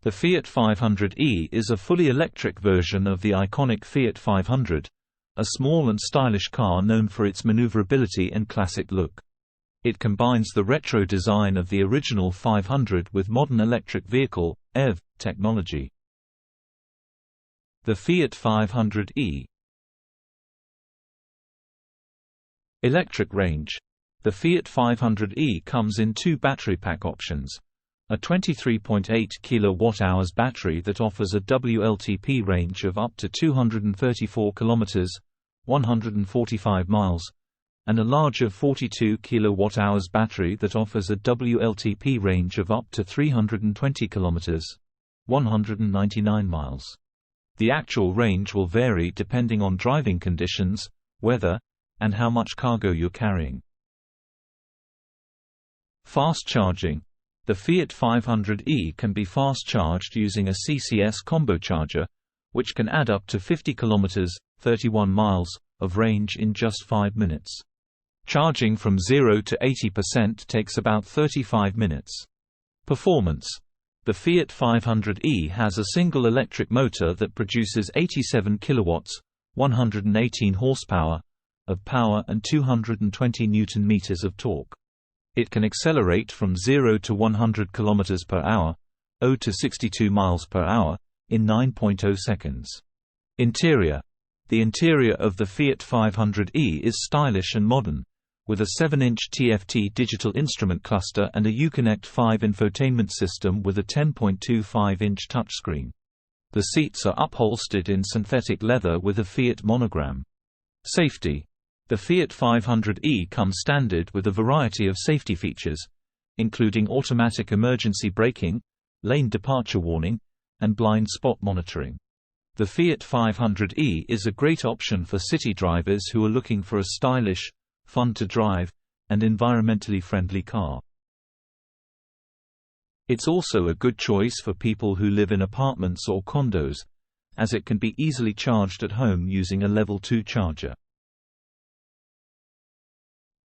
The Fiat 500e is a fully electric version of the iconic Fiat 500, a small and stylish car known for its maneuverability and classic look. It combines the retro design of the original 500 with modern electric vehicle (EV) technology. The Fiat 500e. Electric range. The Fiat 500e comes in two battery pack options. A 23.8 kWh battery that offers a WLTP range of up to 234 km (145 miles), and a larger 42 kWh battery that offers a WLTP range of up to 320 km (199 miles). The actual range will vary depending on driving conditions, weather, and how much cargo you're carrying. Fast charging. The Fiat 500e can be fast charged using a CCS combo charger, which can add up to 50 km (31 miles) of range in just 5 minutes. Charging from 0 to 80% takes about 35 minutes. Performance. The Fiat 500e has a single electric motor that produces 87 kilowatts, 118 horsepower of power and 220 Nm of torque. It can accelerate from 0 to 100 km per hour, 0 to 62 miles per hour, in 9.0 seconds. Interior. The interior of the Fiat 500e is stylish and modern, with a 7-inch TFT digital instrument cluster and a Uconnect 5 infotainment system with a 10.25-inch touchscreen. The seats are upholstered in synthetic leather with a Fiat monogram. Safety. The Fiat 500e comes standard with a variety of safety features, including automatic emergency braking, lane departure warning, and blind spot monitoring. The Fiat 500e is a great option for city drivers who are looking for a stylish, fun-to-drive, and environmentally friendly car. It's also a good choice for people who live in apartments or condos, as it can be easily charged at home using a Level 2 charger.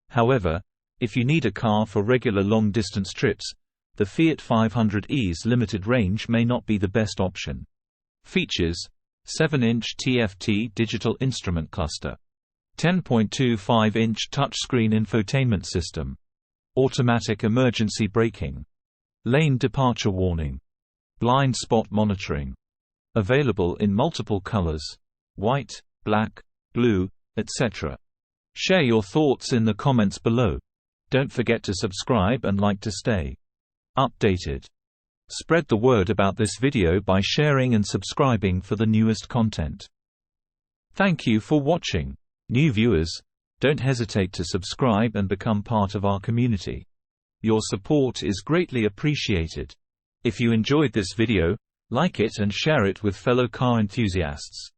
However, if you need a car for regular long-distance trips, the Fiat 500e's limited range may not be the best option. Features: 7-inch TFT digital instrument cluster, 10.25-inch touchscreen infotainment system, automatic emergency braking, lane departure warning, blind spot monitoring. Available in multiple colors: white, black, blue, etc. Share your thoughts in the comments below. Don't forget to subscribe and like to stay updated. Spread the word about this video by sharing and subscribing for the newest content. Thank you for watching. New viewers, don't hesitate to subscribe and become part of our community. Your support is greatly appreciated. If you enjoyed this video, like it and share it with fellow car enthusiasts.